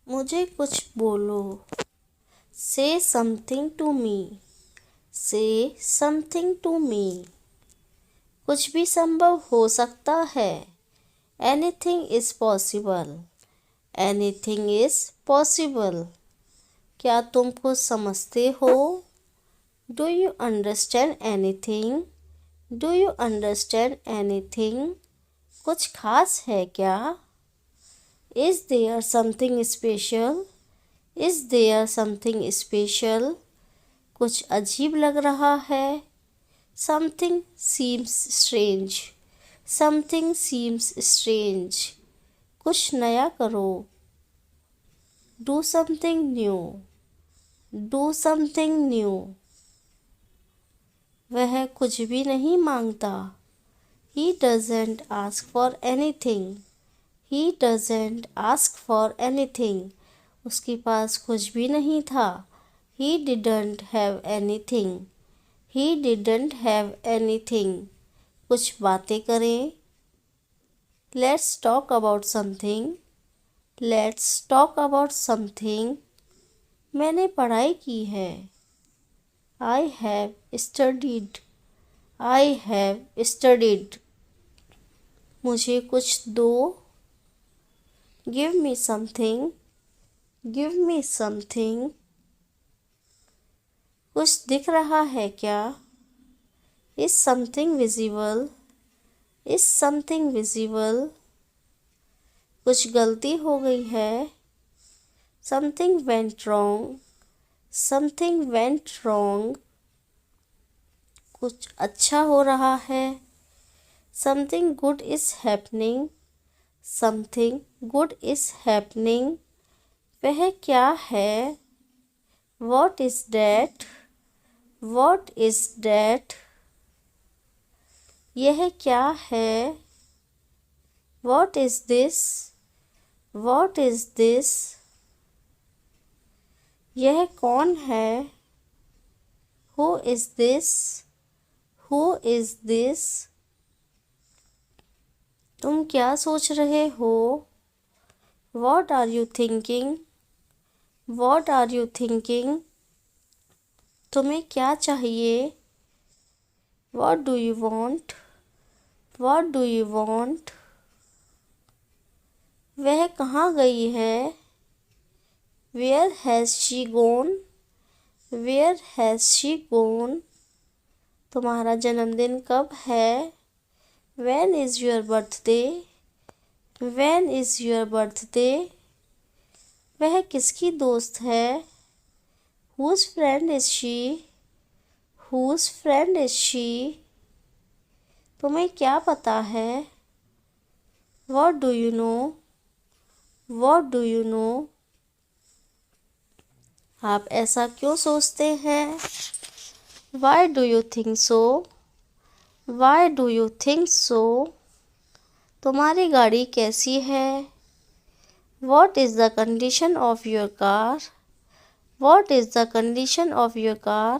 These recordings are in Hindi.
मुझे कुछ बोलो। से समथिंग टू मी। से समथिंग टू मी। कुछ भी संभव हो सकता है। Anything is possible. Anything is possible. क्या तुम कुछ समझते हो? Do you understand anything? Do you understand anything? कुछ खास है क्या? Is there something special? Is there something special? कुछ अजीब लग रहा है। Something seems strange. Something seems strange. कुछ नया करो। Do something new. Do something new. वह कुछ भी नहीं मांगता। He doesn't ask for anything. He doesn't ask for anything. उसके पास कुछ भी नहीं था। He didn't have anything. He didn't have anything. कुछ बातें करें। Let's talk about something. Let's talk about something. मैंने पढ़ाई की है। I have studied. I have studied. मुझे कुछ दो। Give me something. Give me something. कुछ दिख रहा है क्या? Is something visible? Is something visible? कुछ गलती हो गई है। Something went wrong. Something went wrong. कुछ अच्छा हो रहा है। Something good is happening. Something good is happening. वह क्या है? What is that? What is that? यह क्या है? What is this? What is this? यह कौन है? Who is this? Who is this? तुम क्या सोच रहे हो? What are you thinking? What are you thinking? तुम्हें क्या चाहिए? What do you want? What do you want? वह कहाँ गई है? Where has she gone? Where has she gone? तुम्हारा जन्मदिन कब है? When is your birthday? When is your birthday? वह किसकी दोस्त है? Whose friend is she? Whose friend is she? तुम्हें क्या पता है? What do you know? What do you know? आप ऐसा क्यों सोचते हैं? Why do you think so? Why do you think so? तुम्हारी गाड़ी कैसी है? What is the condition of your car? What is the condition of your car?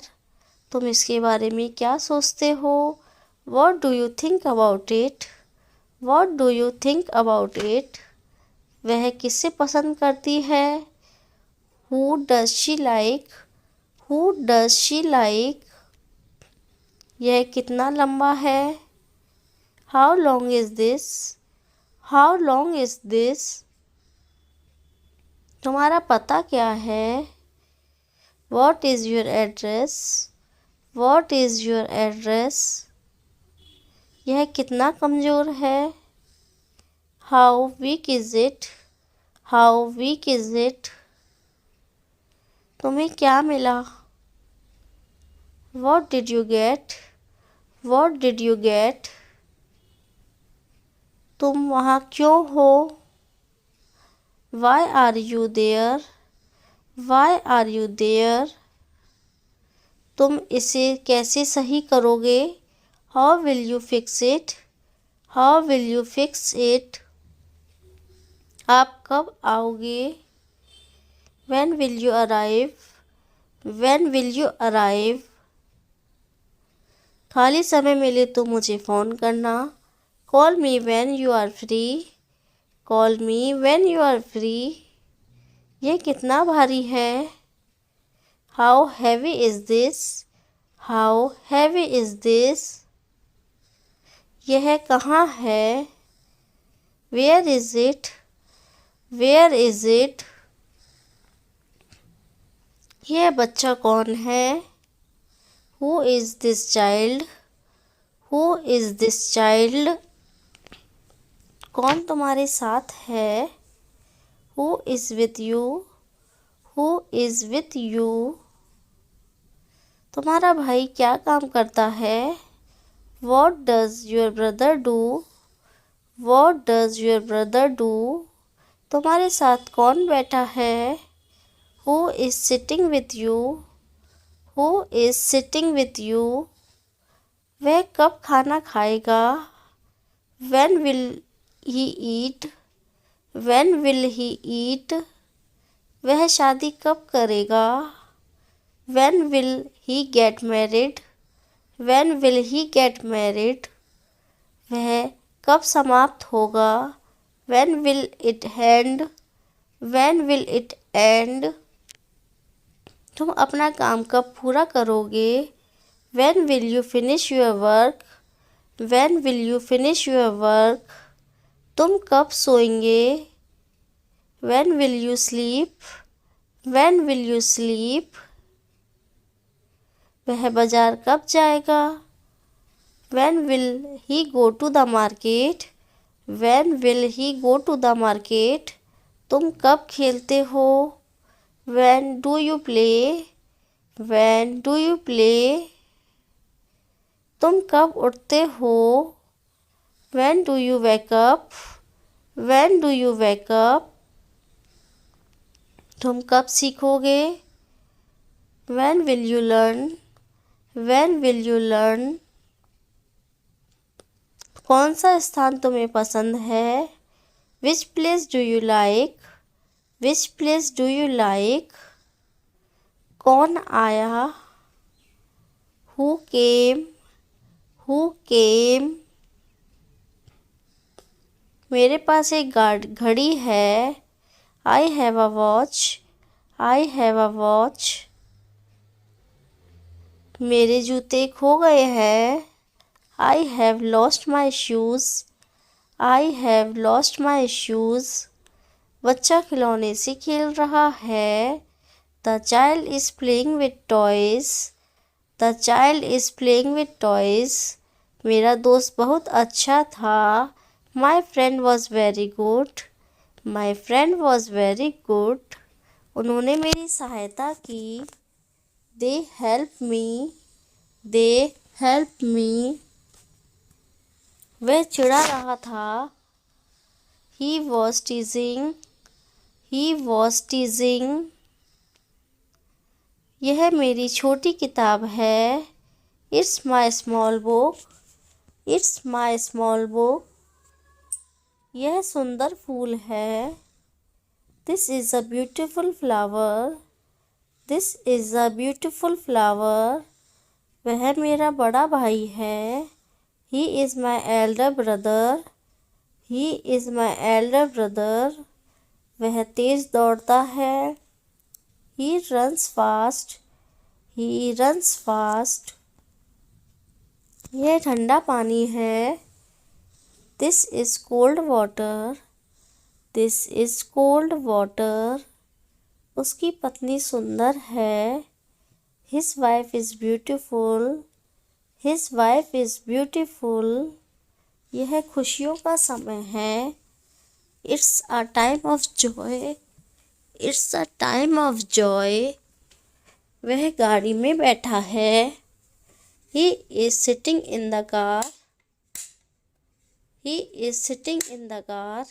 तुम इसके बारे में क्या सोचते हो? What do you think about it? What do you think about it? वह किसे पसंद करती है? Who does she like? Who does she like? यह कितना लंबा है? How long is this? How long is this? तुम्हारा पता क्या है? What is your address? What is your address? यह कितना कमज़ोर है? How weak is it? How weak is it? तुम्हें क्या मिला? What did you get? What did you get? तुम वहाँ क्यों हो? Why are you there? Why are you there? तुम इसे कैसे सही करोगे? How will you fix it? How will you fix it? आप कब आओगे? When will you arrive? When will you arrive? खाली समय मिले तो मुझे फ़ोन करना। Call me when you are free. Call me when you are free. ये कितना भारी है। How heavy is this. How heavy is this. यह कहाँ है। Where is it. Where is it. यह बच्चा कौन है। Who is this child. Who is this child. कौन तुम्हारे साथ है। Who is with you. Who is with you. तुम्हारा भाई क्या काम करता है। What does your brother do. What does your brother do. तुम्हारे साथ कौन बैठा है। Who is sitting with you. Who is sitting with you. वह कब खाना खाएगा। When will he eat? When will he eat? वह शादी कब करेगा। When will he get married? When will he get married? वह कब समाप्त होगा। When will it end? When will it end? तुम अपना काम कब पूरा करोगे। When will you finish your work? When will you finish your work? तुम कब सोएंगे। When will you sleep? When will you sleep? वह बाजार कब जाएगा। When will he go to the market? When will he go to the market? तुम कब खेलते हो। When do you play? When do you play? तुम कब उठते हो। When do you wake up? When do you wake up? तुम कब सीखोगे। When will you learn? When will you learn? कौन सा स्थान तुम्हें पसंद है। Which place do you like? Which place do you like? कौन आया। Who came? Who came? मेरे पास एक घड़ी है। I have a watch. I have a watch. मेरे जूते खो गए हैं। I have lost my shoes. I have lost my shoes. बच्चा खिलौने से खेल रहा है। The child is playing with toys. The child is playing with toys. मेरा दोस्त बहुत अच्छा था। My friend was very good. My friend was very good. उन्होंने मेरी सहायता की। They helped me. They helped me. वह चिढ़ा रहा था। He was teasing. He was teasing. यह मेरी छोटी किताब है। It's my small book. It's my small book. यह सुंदर फूल है। This is a beautiful flower. This is a beautiful flower. वह मेरा बड़ा भाई है। He is my elder brother. He is my elder brother. वह तेज दौड़ता है। He runs fast. He runs fast. यह ठंडा पानी है। This is cold water. This is cold water. उसकी पत्नी सुंदर है। His wife is beautiful. His wife is beautiful. यह खुशियों का समय है। It's a time of joy. It's a time of joy. वह गाड़ी में बैठा है। He is sitting in the car. He is sitting in the car.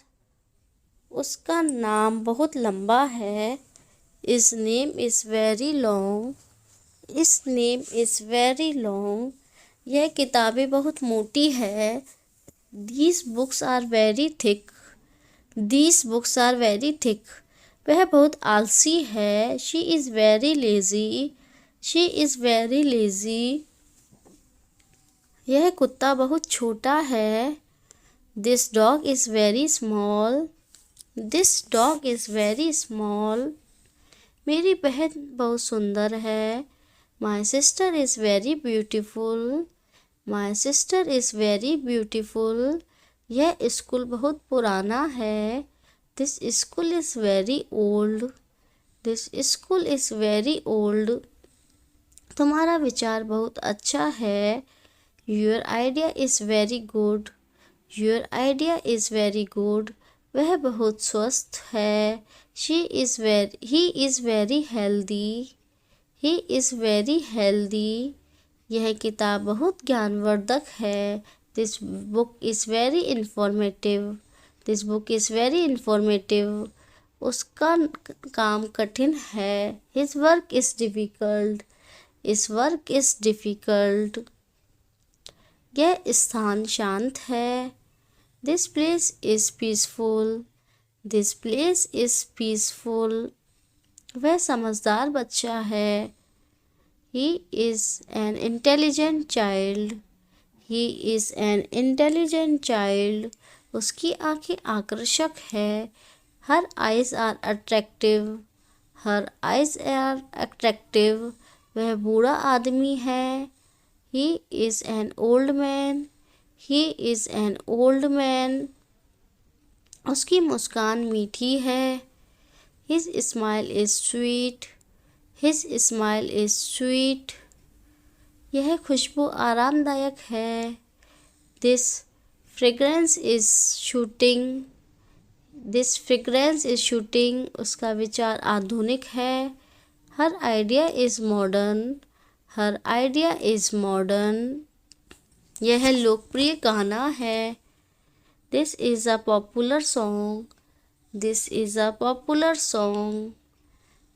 उसका नाम बहुत लंबा है। His name is very long. His name is very long. यह किताबें बहुत मोटी है। These books are very thick. These books are very thick. वह बहुत आलसी है। She is very lazy. She is very lazy. यह कुत्ता बहुत छोटा है। This dog is very small. This dog is very small. मेरी बहन बहुत सुंदर है। My sister is very beautiful. My sister is very beautiful. यह स्कूल बहुत पुराना है। This school is very old. This school is very old. तुम्हारा विचार बहुत अच्छा है। Your idea is very good. Your idea is very good. वह बहुत स्वस्थ है। He is very healthy. He is very healthy. यह किताब बहुत ज्ञानवर्धक है। This book is very informative. This book is very informative. उसका काम कठिन है। His work is difficult. इस वर्क इज़ डिफ़िकल्ट। यह स्थान शांत है। This place is peaceful. This place is peaceful. वह समझदार बच्चा है। He is an intelligent child. He is an intelligent child. उसकी आंखें आकर्षक है। Her eyes are attractive. Her eyes are attractive. वह बूढ़ा आदमी है। He is an old man. He is an old man. उसकी मुस्कान मीठी है। His smile is sweet. His smile is sweet. यह खुशबू आरामदायक है। This fragrance is shooting. This fragrance is shooting. उसका विचार आधुनिक है। Her idea is modern. Her idea is modern. यह लोकप्रिय गाना है। This is a popular song. This is a popular song.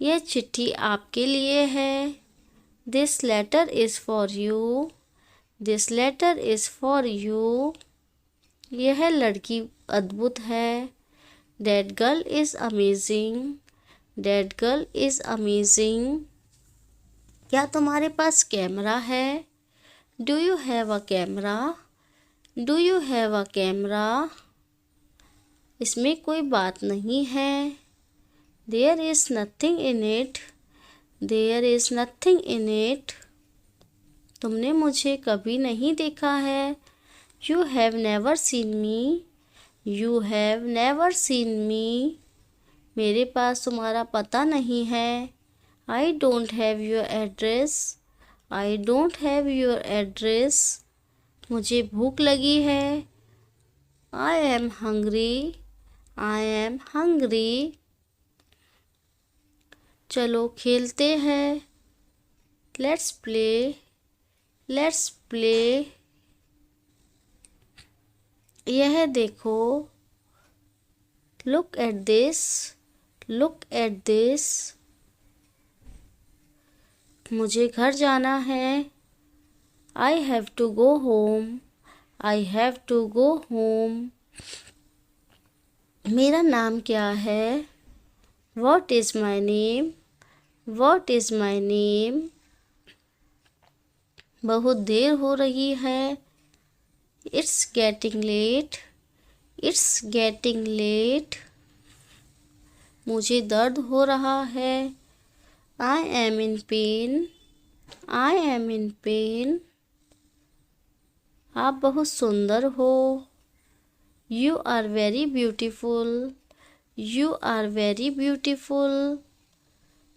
यह चिट्ठी आपके लिए है। This letter is for you. This letter is for you. यह लड़की अद्भुत है। That girl is amazing. That girl is amazing. क्या तुम्हारे पास कैमरा है? Do you have a camera? Do you have a camera? इसमें कोई बात नहीं है। There is nothing in it. There is nothing in it. तुमने मुझे कभी नहीं देखा है। You have never seen me. You have never seen me. मेरे पास तुम्हारा पता नहीं है। I don't have your address. I don't have your address. मुझे भूख लगी है। I am hungry. I am hungry. चलो खेलते हैं। Let's play. Let's play. यह देखो। Look at this. Look at this. मुझे घर जाना है। I have to go home. I have to go home. मेरा नाम क्या है? What is my name? What is my name? बहुत देर हो रही है। It's getting late. It's getting late. मुझे दर्द हो रहा है। I am in pain. I am in pain. आप बहुत सुंदर हो। You are very beautiful. You are very beautiful.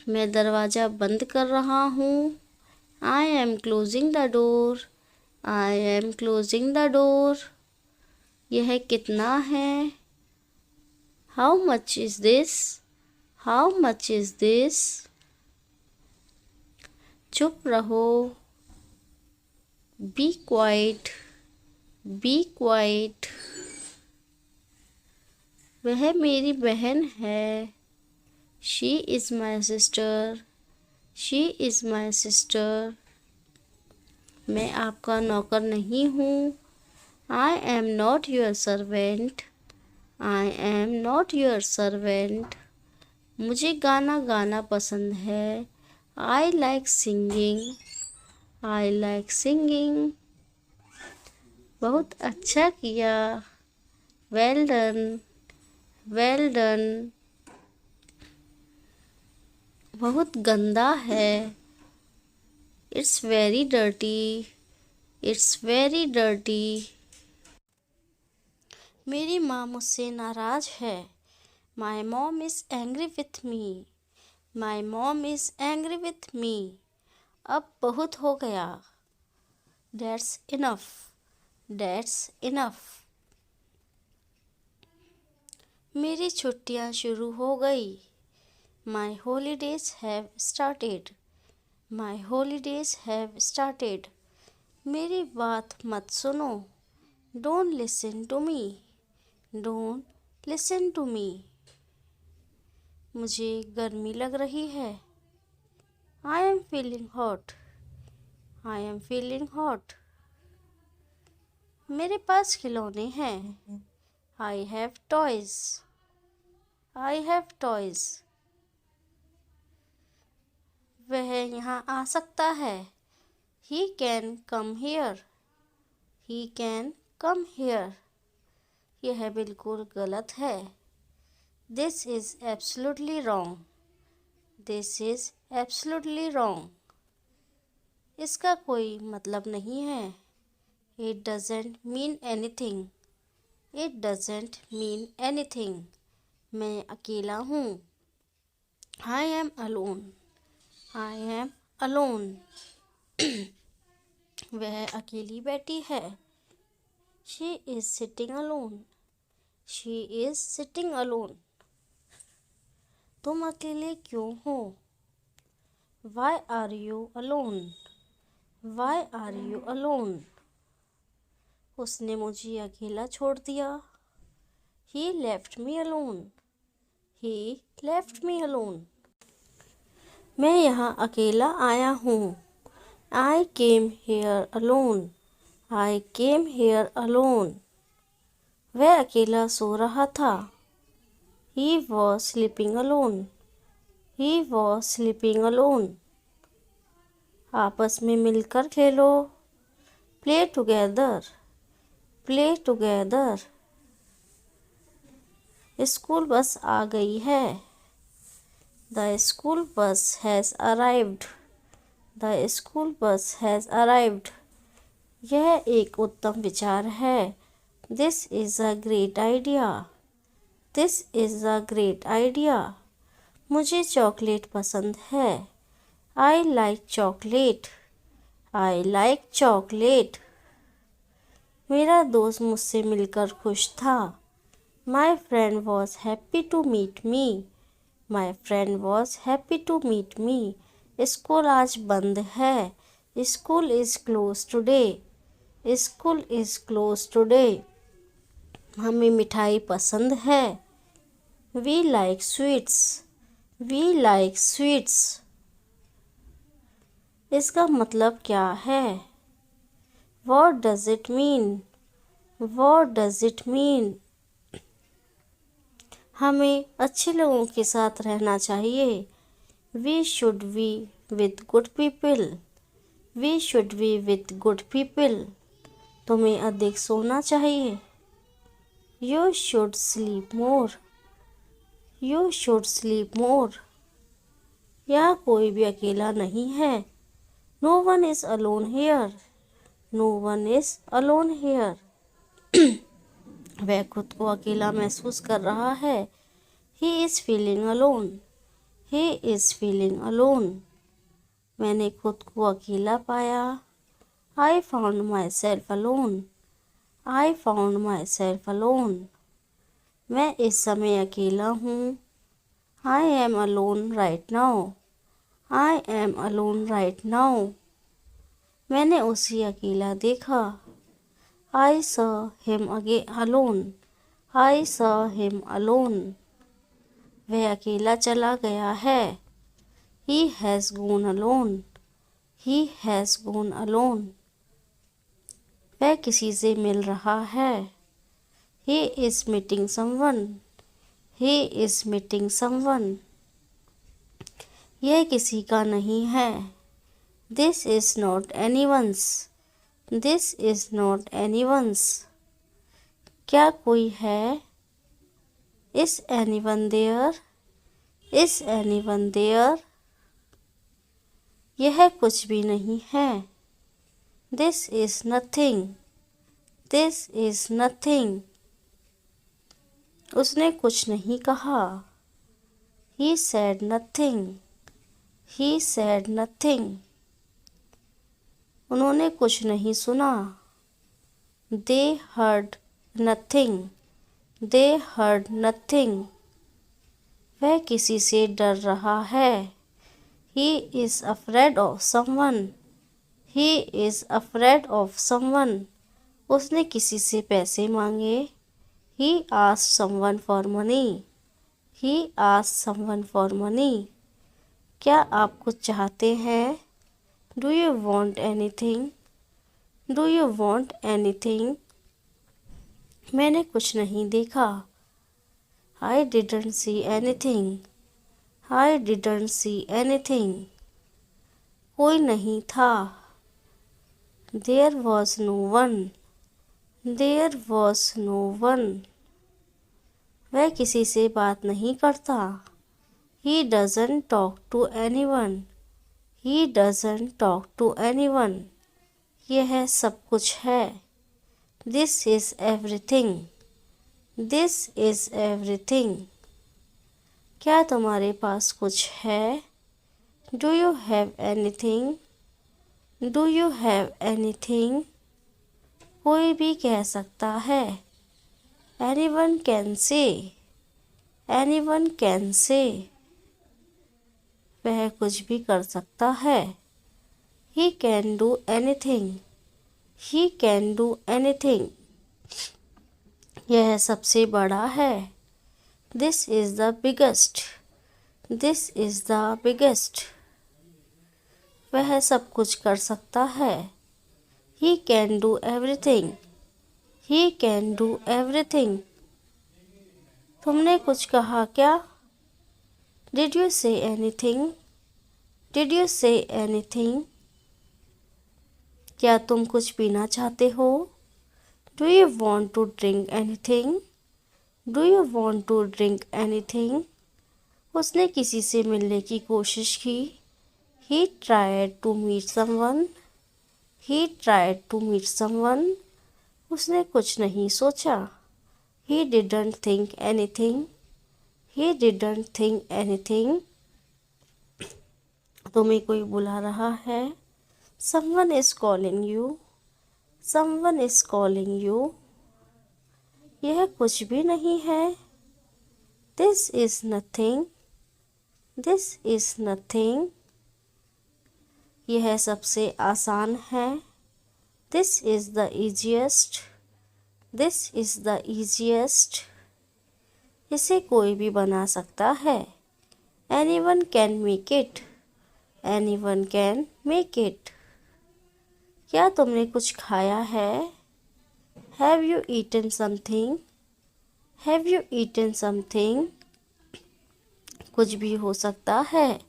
मैं दरवाज़ा बंद कर रहा हूँ। I am closing the door. I am closing the door. यह कितना है? How much is this? How much is this? चुप रहो। Be quiet. Be quiet. वह मेरी बहन है। She is my sister. She is my sister. मैं आपका नौकर नहीं हूँ। I am not your servant. I am not your servant. मुझे गाना गाना पसंद है। I like singing. I like singing. बहुत अच्छा किया। Well done. Well done. बहुत गंदा है। It's very dirty. It's very dirty. मेरी माँ मुझसे नाराज़ है। My mom is angry with me. My mom is angry with me. अब बहुत हो गया। That's enough. That's enough. मेरी छुट्टियां शुरू हो गई। My holidays have started. My holidays have started. मेरी बात मत सुनो। Don't listen to me. Don't listen to me. मुझे गर्मी लग रही है। I am feeling hot. I am feeling hot. मेरे पास खिलौने हैं। I have toys. I have toys. वह यहाँ आ सकता है। He can come here. He can come here. यह बिल्कुल गलत है। This is absolutely wrong. This is absolutely wrong. इसका कोई मतलब नहीं है। It doesn't mean anything. It doesn't mean anything. मैं अकेला हूँ। I am alone. I am alone. वह अकेली बैठी है। She is sitting alone. She is sitting alone. तुम अकेले क्यों हो? Why are you alone? Why are you alone? उसने मुझे अकेला छोड़ दिया। He left me alone. He left me alone. मैं यहाँ अकेला आया हूँ। I came here alone. I came here alone. वह अकेला सो रहा था। He was sleeping alone. He was sleeping alone. आपस में मिलकर खेलो। Play together. Play together. School bus आ गई है। The school bus has arrived. The school bus has arrived. यह एक उत्तम विचार है। This is a great idea. This is a great idea. मुझे चॉकलेट पसंद है। I like chocolate. I like chocolate. मेरा दोस्त मुझसे मिलकर खुश था। My friend was happy to meet me. My friend was happy to meet me. School आज बंद है। School is closed today. School is closed today. हमें मिठाई पसंद है। We like sweets. We like sweets. इसका मतलब क्या है? What does it mean? What does it mean? हमें अच्छे लोगों के साथ रहना चाहिए। We should be with good people. We should be with good people. तुम्हें अधिक सोना चाहिए। You should sleep more. You should sleep more. यहाँ कोई भी अकेला नहीं है। No one is alone here. No one is alone here. वह खुद को अकेला महसूस कर रहा है। He is feeling alone. He is feeling alone. मैंने खुद को अकेला पाया। I found myself alone. I found myself alone. मैं इस समय अकेला हूँ। I am alone right now. I am alone right now. मैंने उसे अकेला देखा। I saw him alone. I saw him alone. वह अकेला चला गया है। He has gone alone. He has gone alone. वह किसी से मिल रहा है। He is meeting someone. He is meeting someone. यह किसी का नहीं है। This is not anyone's. This is not anyone's. क्या कोई है? Is anyone there? Is anyone there? यह कुछ भी नहीं है। This is nothing. This is nothing. उसने कुछ नहीं कहा। He said nothing. He said nothing. उन्होंने कुछ नहीं सुना। दे हर्ड नथिंग। दे हर्ड नथिंग। वह किसी से डर रहा है। He is afraid of someone. He is afraid of someone. उसने किसी से पैसे मांगे। He asked someone for money. He asked someone for money. क्या आप कुछ चाहते हैं? Do you want anything? Do you want anything? मैंने कुछ नहीं देखा। I didn't see anything. I didn't see anything. कोई नहीं था। There was no one. There was no one. वह किसी से बात नहीं करता। He doesn't talk to anyone. He doesn't talk to anyone. यह सब कुछ है। This is everything. This is everything. क्या तुम्हारे पास कुछ है? Do you have anything? Do you have anything? कोई भी कह सकता है। Anyone can say. Anyone can say. वह कुछ भी कर सकता है। He can do anything. He can do anything. यह सबसे बड़ा है। This is the biggest. This is the biggest. वह सब कुछ कर सकता है। He can do everything. He can do everything. तुमने कुछ कहा क्या? Did you say anything? Did you say anything? क्या तुम कुछ पीना चाहते हो? Do you want to drink anything? Do you want to drink anything? उसने किसी से मिलने की कोशिश की। He tried to meet someone. He tried to meet someone. उसने कुछ नहीं सोचा। He didn't think anything. He didn't think anything. तुम्हें कोई बुला रहा है। Someone is calling you. Someone is calling you. यह कुछ भी नहीं है। This is nothing. This is nothing. यह सबसे आसान है। This is the easiest. This is the easiest. इसे कोई भी बना सकता है। Anyone can make it. Anyone can make it. क्या तुमने कुछ खाया है? Have you eaten something? Have you eaten something? कुछ भी हो सकता है।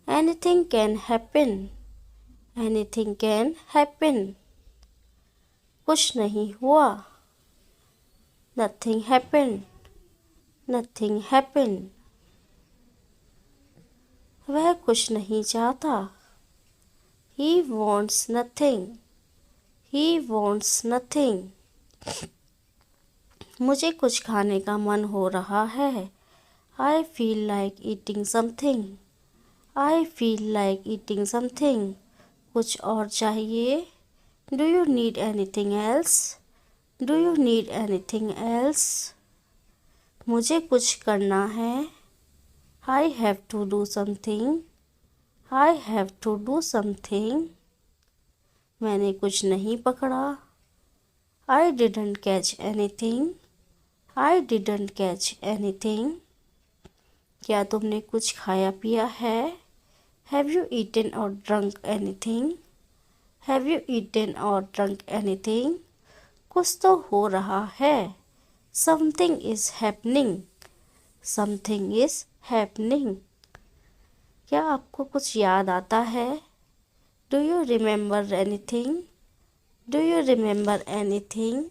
Anything can happen. Anything can happen. कुछ नहीं हुआ। Nothing happen. Nothing happen. वह कुछ नहीं चाहता। He wants nothing. He wants nothing. मुझे कुछ खाने का मन हो रहा है। I feel like eating something. I feel like eating something. कुछ और चाहिए? Do you need anything else? Do you need anything else? मुझे कुछ करना है। I have to do something. I have to do something. मैंने कुछ नहीं पकड़ा। I didn't catch anything. I didn't catch anything. क्या तुमने कुछ खाया पिया है? हैव यू ईटन और drunk anything? Have you eaten और ड्रंक एनीथिंग? कुछ तो हो रहा है। Something is happening. Something is happening. क्या आपको कुछ याद आता है? Do you remember anything? Do you remember anything?